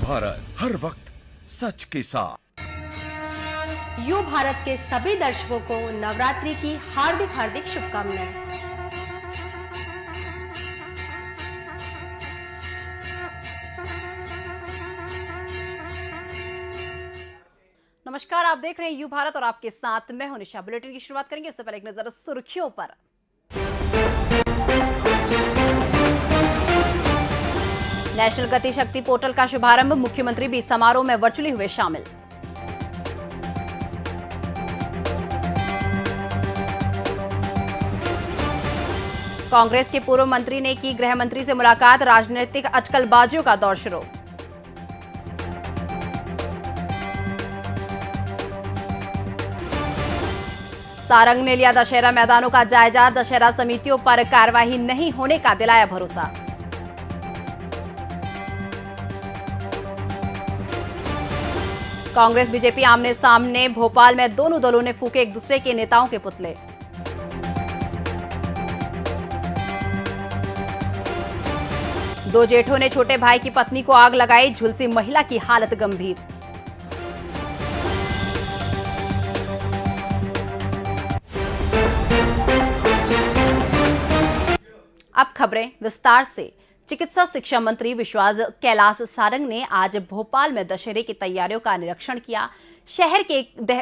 भारत, हर वक्त सच के साथ। यू भारत के सभी दर्शकों को नवरात्रि की हार्दिक हार्दिक शुभकामनाएं। नमस्कार, आप देख रहे हैं यू भारत और आपके साथ मैं हूं निशा। बुलेटिन की शुरुआत करेंगे इससे पहले एक नजर सुर्खियों पर। नेशनल गति शक्ति पोर्टल का शुभारंभ, मुख्यमंत्री भी समारोह में वर्चुअली हुए शामिल। कांग्रेस के पूर्व मंत्री ने की गृह मंत्री से मुलाकात, राजनीतिक अटकलबाजियों का दौर शुरू। सारंग ने लिया दशहरा मैदानों का जायजा, दशहरा समितियों पर कार्रवाई नहीं होने का दिलाया भरोसा। कांग्रेस बीजेपी आमने सामने, भोपाल में दोनों दलों ने फूके एक दूसरे के नेताओं के पुतले। दो जेठों ने छोटे भाई की पत्नी को आग लगाई, झुलसी महिला की हालत गंभीर। अब खबरें विस्तार से। चिकित्सा शिक्षा मंत्री विश्वास कैलाश सारंग ने आज भोपाल में दशहरे की तैयारियों का निरीक्षण किया। शहर के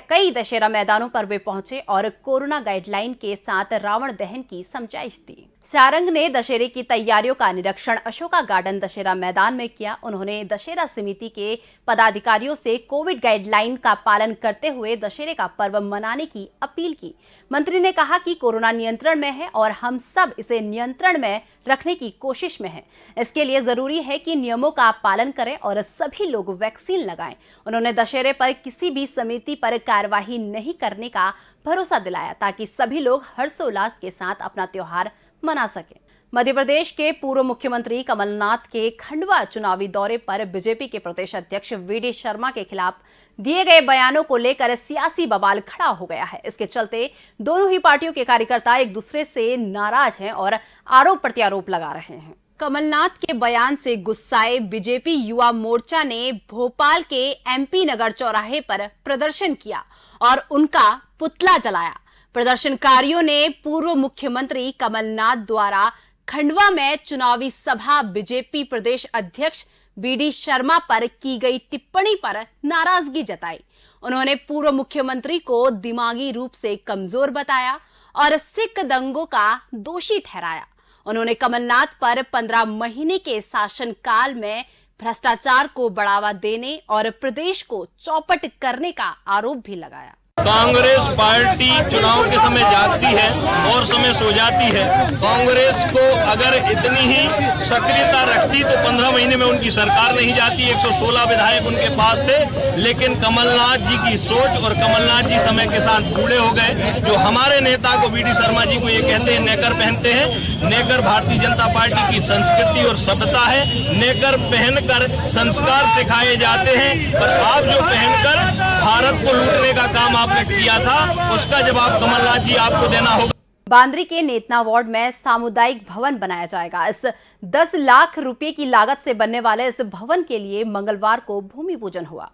कई दशहरा मैदानों पर वे पहुंचे और कोरोना गाइडलाइन के साथ रावण दहन की समझाइश दी। सारंग ने दशहरे की तैयारियों का निरीक्षण अशोका गार्डन दशहरा मैदान में किया। उन्होंने दशहरा समिति के पदाधिकारियों से कोविड गाइडलाइन का पालन करते हुए दशहरे का पर्व मनाने की अपील की। मंत्री ने कहा कि कोरोना नियंत्रण में है और हम सब इसे नियंत्रण में रखने की कोशिश में हैं। इसके लिए जरूरी है कि नियमों का पालन करें और सभी लोग वैक्सीन लगाएं। उन्होंने दशहरे पर किसी भी समिति पर कार्यवाही नहीं करने का भरोसा दिलाया ताकि सभी लोग हर्षोल्लास के साथ अपना त्योहार मना सके। मध्य प्रदेश के पूर्व मुख्यमंत्री कमलनाथ के खंडवा चुनावी दौरे पर बीजेपी के प्रदेश अध्यक्ष वीडी शर्मा के खिलाफ दिए गए बयानों को लेकर सियासी बवाल खड़ा हो गया है। इसके चलते दोनों ही पार्टियों के कार्यकर्ता एक दूसरे से नाराज हैं और आरोप प्रत्यारोप लगा रहे हैं। कमलनाथ के बयान से गुस्साए बीजेपी युवा मोर्चा ने भोपाल के एमपी नगर चौराहे पर प्रदर्शन किया और उनका पुतला जलाया। प्रदर्शनकारियों ने पूर्व मुख्यमंत्री कमलनाथ द्वारा खंडवा में चुनावी सभा बीजेपी प्रदेश अध्यक्ष बीडी शर्मा पर की गई टिप्पणी पर नाराजगी जताई। उन्होंने पूर्व मुख्यमंत्री को दिमागी रूप से कमजोर बताया और सिख दंगों का दोषी ठहराया। उन्होंने कमलनाथ पर 15 महीने के शासनकाल में भ्रष्टाचार को बढ़ावा देने और प्रदेश को चौपट करने का आरोप भी लगाया। कांग्रेस पार्टी चुनाव के समय जागती है और समय सो जाती है। कांग्रेस को अगर इतनी ही सक्रियता रखती तो 15 महीने में उनकी सरकार नहीं जाती। 116 विधायक उनके पास थे, लेकिन कमलनाथ जी की सोच और कमलनाथ जी समय के साथ बूढ़े हो गए। जो हमारे नेता को वीडी शर्मा जी को ये कहते हैं नेकर पहनते हैं। नेकर भारतीय जनता पार्टी की संस्कृति और सभ्यता है। नेकर पहनकर संस्कार सिखाए जाते हैं, पर आप जो पहनकर भारत को लूटने का काम आपने किया था, उसका जवाब कमलनाथ जी आपको देना होगा। बांद्री के नेतना वार्ड में सामुदायिक भवन बनाया जाएगा। इस 10 लाख रुपए की लागत से बनने वाले इस भवन के लिए मंगलवार को भूमि पूजन हुआ।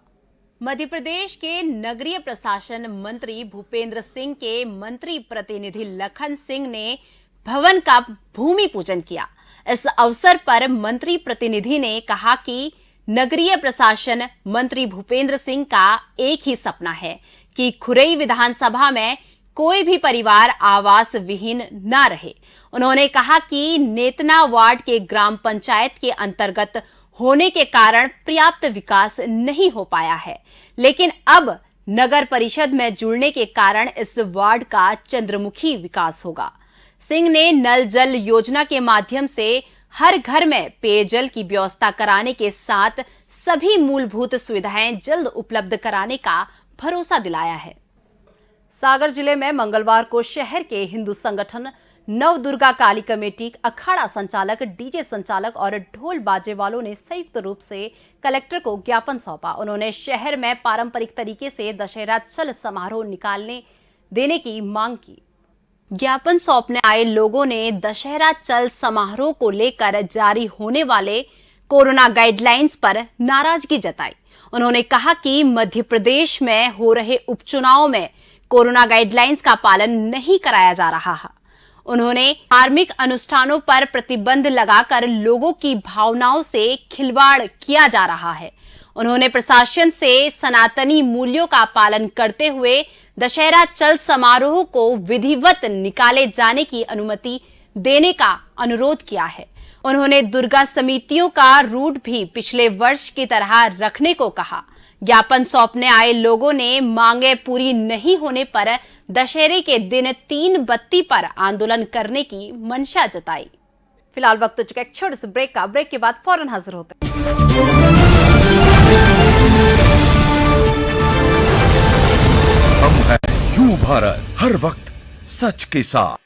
मध्य प्रदेश के नगरीय प्रशासन मंत्री भूपेंद्र सिंह के मंत्री प्रतिनिधि लखन सिंह ने भवन का भूमि पूजन किया। इस अवसर पर मंत्री प्रतिनिधि ने कहा कि नगरीय प्रशासन मंत्री भूपेंद्र सिंह का एक ही सपना है कि खुरई विधानसभा में कोई भी परिवार आवास विहीन न रहे। उन्होंने कहा कि नेतना वार्ड के ग्राम पंचायत के अंतर्गत होने के कारण पर्याप्त विकास नहीं हो पाया है, लेकिन अब नगर परिषद में जुड़ने के कारण इस वार्ड का चंद्रमुखी विकास होगा। सिंह ने नल जल योजना के माध्यम से हर घर में पेयजल की व्यवस्था कराने के साथ सभी मूलभूत सुविधाएं जल्द उपलब्ध कराने का भरोसा दिलाया है। सागर जिले में मंगलवार को शहर के हिंदू संगठन नवदुर्गा काली कमेटी, अखाड़ा संचालक, डीजे संचालक और ढोल बाजे वालों ने संयुक्त रूप से कलेक्टर को ज्ञापन सौंपा। उन्होंने शहर में पारंपरिक तरीके से दशहरा चल समारोह निकालने देने की मांग की। ज्ञापन सौंपने आए लोगों ने दशहरा चल समारोह को लेकर जारी होने वाले कोरोना गाइडलाइंस पर नाराजगी जताई। उन्होंने कहा कि मध्य प्रदेश में हो रहे उपचुनाव में कोरोना गाइडलाइंस का पालन नहीं कराया जा रहा है। उन्होंने धार्मिक अनुष्ठानों पर प्रतिबंध लगाकर लोगों की भावनाओं से खिलवाड़ किया जा रहा है। उन्होंने प्रशासन से सनातनी मूल्यों का पालन करते हुए दशहरा चल समारोह को विधिवत निकाले जाने की अनुमति देने का अनुरोध किया है। उन्होंने दुर्गा समितियों का रूट भी पिछले वर्ष की तरह रखने को कहा। ज्ञापन सौंपने आए लोगों ने मांगे पूरी नहीं होने पर दशहरे के दिन 3 बत्ती पर आंदोलन करने की मंशा जताई। फिलहाल वक्त हो चुका है एक छोटे से ब्रेक का। ब्रेक के बाद फौरन हाजिर होते हैं। हम हैं यू भारत, हर वक्त सच के साथ।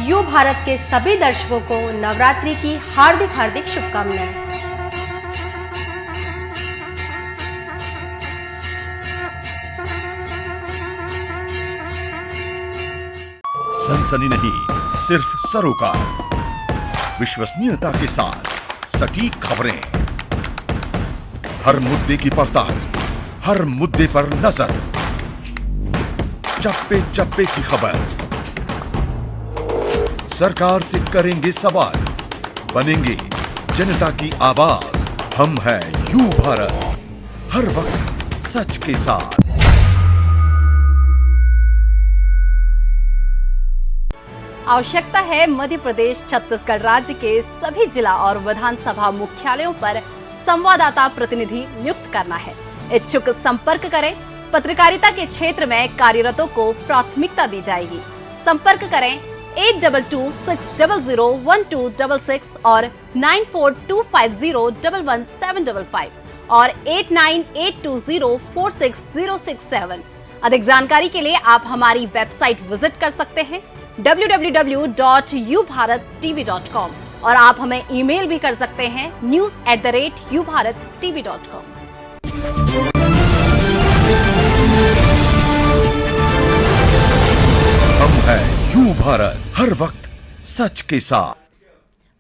यू भारत के सभी दर्शकों को नवरात्रि की हार्दिक हार्दिक शुभकामनाएं। सनसनी नहीं, सिर्फ सरोकार, विश्वसनीयता के साथ सटीक खबरें, हर मुद्दे की पड़ताल, हर मुद्दे पर नजर, चप्पे चप्पे की खबर, सरकार से करेंगे सवाल, बनेंगे जनता की आवाज। हम हैं यू भारत, हर वक्त सच के साथ। आवश्यकता है मध्य प्रदेश छत्तीसगढ़ राज्य के सभी जिला और विधानसभा मुख्यालयों पर संवाददाता प्रतिनिधि नियुक्त करना है। इच्छुक संपर्क करें। पत्रकारिता के क्षेत्र में कार्यरतों को प्राथमिकता दी जाएगी। संपर्क करें 8226001266 और 9425011755 और 8982046067। अधिक जानकारी के लिए आप हमारी वेबसाइट विजिट कर सकते हैं www.ubharattv.com और आप हमें ईमेल भी कर सकते हैं news@ubharattv.com। हम हैं यू भारत, हर वक्त सच के साथ।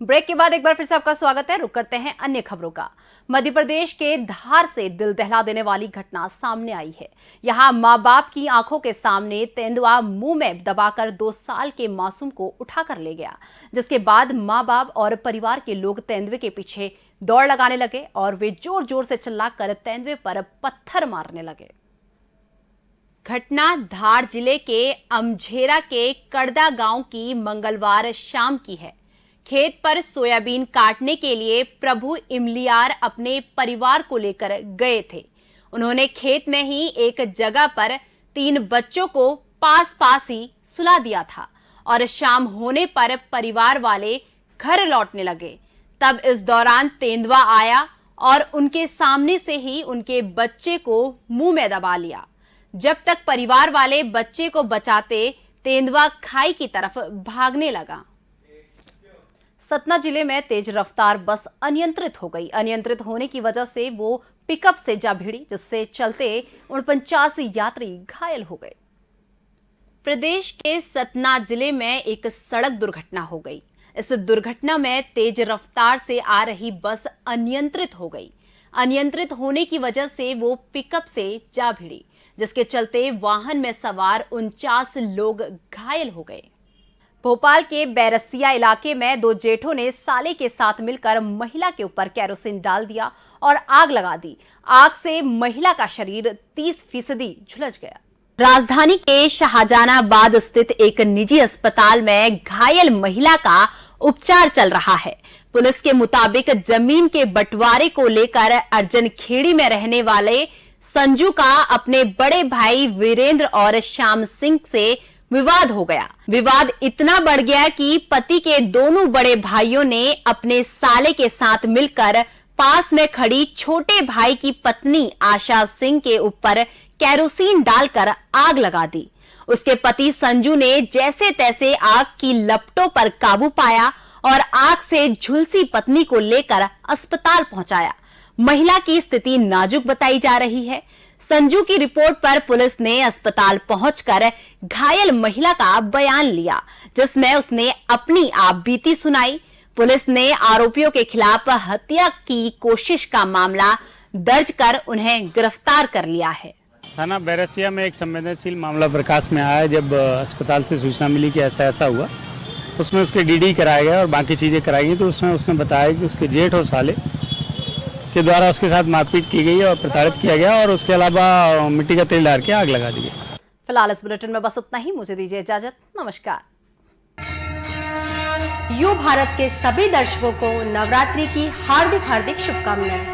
ब्रेक के बाद एक बार फिर से आपका स्वागत है। रुक करते हैं अन्य खबरों का। मध्य प्रदेश के धार से दिल दहला देने वाली घटना सामने आई है। यहां मां बाप की आंखों के सामने तेंदुआ मुंह में दबाकर 2 साल के मासूम को उठाकर ले गया, जिसके बाद मां बाप और परिवार के लोग तेंदुए के पीछे दौड़ लगाने लगे और वे जोर जोर से चिल्लाकर तेंदुए पर पत्थर मारने लगे। घटना धार जिले के अमझेरा के कड़दा गांव की मंगलवार शाम की है। खेत पर सोयाबीन काटने के लिए प्रभु इमलियार अपने परिवार को लेकर गए थे। उन्होंने खेत में ही एक जगह पर 3 बच्चों को पास पास ही सुला दिया था और शाम होने पर परिवार वाले घर लौटने लगे। तब इस दौरान तेंदुआ आया और उनके सामने से ही उनके बच्चे को मुंह में दबा लिया। जब तक परिवार वाले बच्चे को बचाते, तेंदुआ खाई की तरफ भागने लगा। सतना जिले में तेज रफ्तार बस अनियंत्रित हो गई। अनियंत्रित होने की वजह से वो पिकअप से जा भिड़ी, जिससे चलते 49 यात्री घायल हो गए। प्रदेश के सतना जिले में एक सड़क दुर्घटना हो गई। इस दुर्घटना में तेज रफ्तार से आ रही बस अनियंत्रित हो गई। अनियंत्रित होने की वजह से वो पिकअप से जा भिड़ी, जिसके चलते वाहन में सवार 49 लोग घायल हो गए। भोपाल के बैरसिया इलाके में 2 जेठों ने साले के साथ मिलकर महिला के ऊपर केरोसिन डाल दिया और आग लगा दी। आग से महिला का शरीर 30% झुलस गया। राजधानी के शाहजहानाबाद स्थित एक निजी अस्पताल में घायल महिला का उपचार चल रहा है। पुलिस के मुताबिक जमीन के बंटवारे को लेकर अर्जन खेड़ी में रहने वाले संजू का अपने बड़े भाई वीरेंद्र और श्याम सिंह से विवाद हो गया। विवाद इतना बढ़ गया कि पति के दोनों बड़े भाइयों ने अपने साले के साथ मिलकर पास में खड़ी छोटे भाई की पत्नी आशा सिंह के ऊपर केरोसिन डालकर आग लगा दी। उसके पति संजू ने जैसे तैसे आग की लपटों पर काबू पाया और आग से झुलसी पत्नी को लेकर अस्पताल पहुंचाया। महिला की स्थिति नाजुक बताई जा रही है। संजू की रिपोर्ट पर पुलिस ने अस्पताल पहुंचकर घायल महिला का बयान लिया, जिसमें उसने अपनी आपबीती सुनाई। पुलिस ने आरोपियों के खिलाफ हत्या की कोशिश का मामला दर्ज कर उन्हें गिरफ्तार कर लिया है। थाना बैरसिया में एक संवेदनशील मामला प्रकाश में आया है। जब अस्पताल से सूचना मिली कि ऐसा ऐसा हुआ, उसमें उसके डीडी कराया गया और बाकी चीज़ें कराई गई। तो उसमें उसने बताया कि उसके जेठ और साले के द्वारा उसके साथ मारपीट की गई और प्रताड़ित किया गया और उसके अलावा मिट्टी का तेल डाल के आग लगा दी गई। फिलहाल इस बुलेटिन में बस इतना ही। मुझे दीजिए इजाजत। नमस्कार। यू भारत के सभी दर्शकों को नवरात्रि की हार्दिक हार्दिक शुभकामनाएं।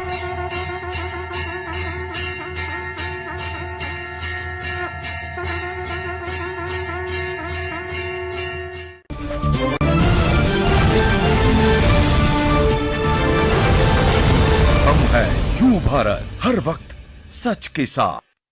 हम हैं यू भारत, हर वक्त सच के साथ।